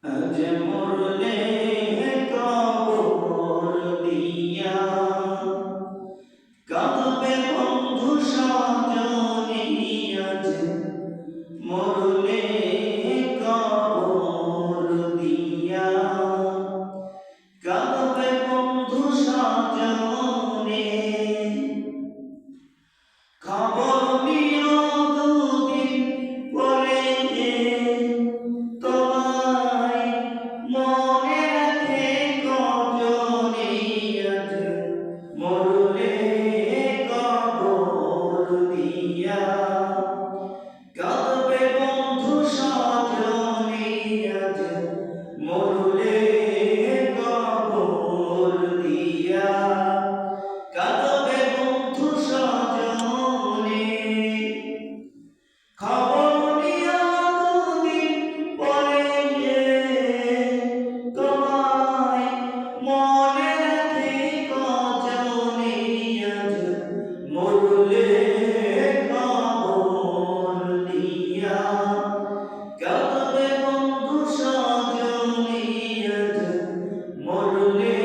আজ মরলে কবর দিয়া কাঁদবে বন্ধু স্বজনে। আজ মরলে কবর দিয়া কাঁদবে বন্ধু স্বজনে। খবর নিও দুদিন পরে তোমায় মনে রাখে কজনে। আজ মরলে কবর দিয়া কাঁদবে বন্ধু স্বজনে। আজ মরলে কবর দিয়া কাঁদবে বন্ধু স্বজনে। খবর নিও দুদিন পরে তোমায় মনে রাখে কজনে। আজ মরলে কবর দিয়া কাঁদবে বন্ধু স্বজনে। আজ মরলে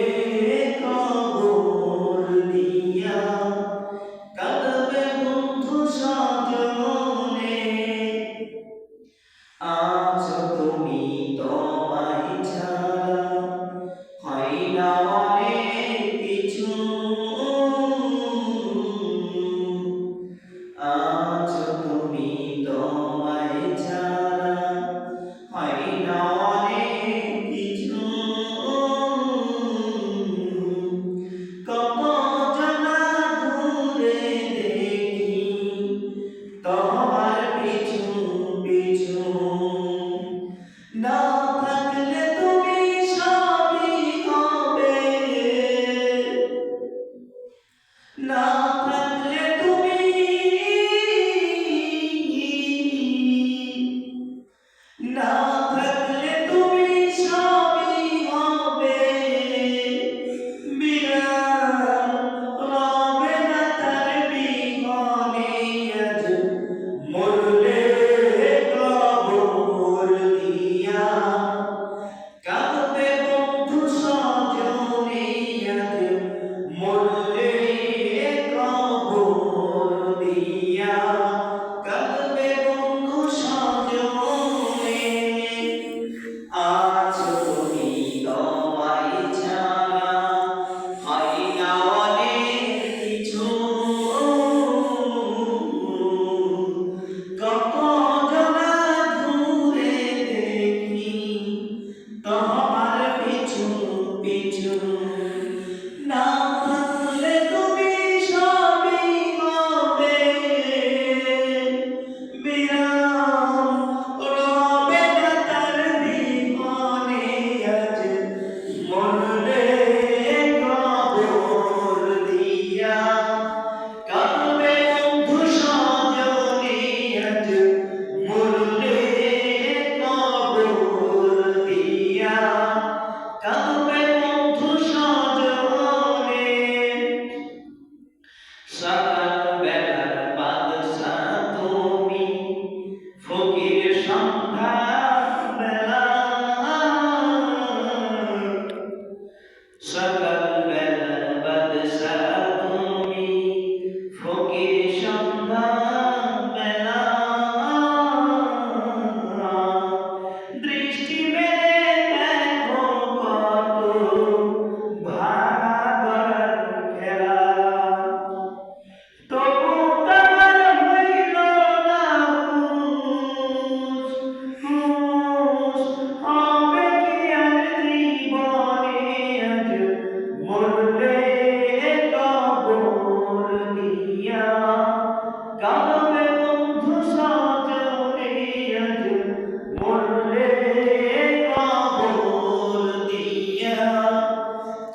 কবর দিয়া কাঁদবে বন্ধু স্বজনে। আছো তুমি তোমায় ছাড়া হয় না অনেক কিছু। আছো তুমি তোমায় ছাড়া হয় না অনেক কিছু। কত জনা ঘুরে দেখি তোমার পিছু পিছু। না থাকলে তুমি সবই হবে, না থাকলে তুমি, না থাকলে তুমি সবই হবে। বিরাম রবে না তার বিহনে। আজ মরলে কবর দিয়া কাঁদবে বন্ধু স্বজনে। আজ মরলে কবর দিয়া কাঁদবে বন্ধু স্বজনে। আছো তুমি তোমায় ছাড়া হয় না অনেক কিছু। কত জনা ঘুরে দেখি তোমার পিছু পিছু। না থাকলে তুমি সবই হবে, বিরাম রবে না তার বিহনে। আজ মরলে কবর দিয়া কাঁদবে বন্ধু স্বজনে। আজ মরলে কবর দিয়া কাঁদবে বন্ধু স্বজনে। সকাল বেলার বাদশা তুমি, ফকির সন্ধ্যা বেলা। সকাল বেলার বাদশা তুমি, ফকির সন্ধ্যা বেলা। দৃষ্টি মেলে দেখো কত ভাঙা গড়ার খেলা। তবু তার হইল না হুঁশ, হুঁশ হবে কি আর জীবনে। আজ মরলে কবর দিয়া কাঁদবে বন্ধু স্বজনে। আজ মরলে কবর দিয়া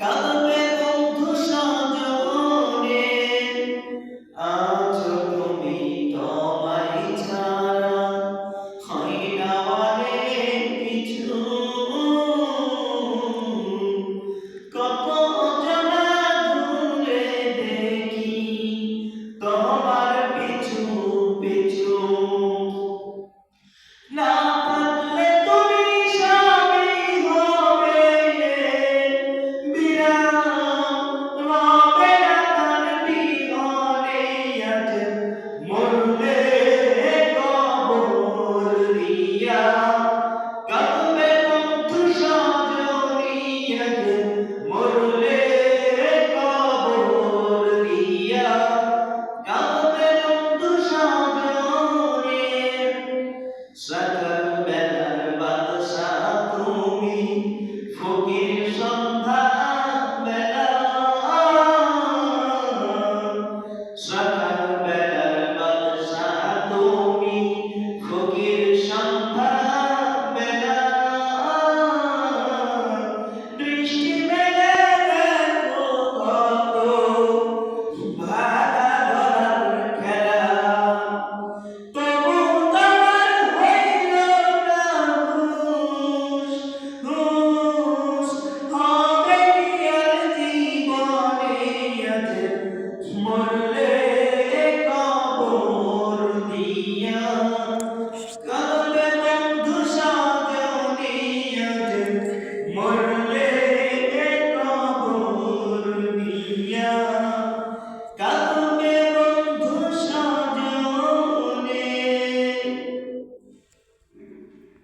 কাঁদবে বন্ধু স্বজনে। আছো তুমি তোমায় ছাড়া হয় না অনেক কিছু। কত জনা ঘুরে দেখি তোমার পিছু পিছু। না থাকলে তুমি সবই গিয়া কাঁদবে বন্ধু সজনী আজ মরলে কবর দিয়া কাঁদবে বন্ধু সজনী সকাল বেলার বাদশা তুমি ফকির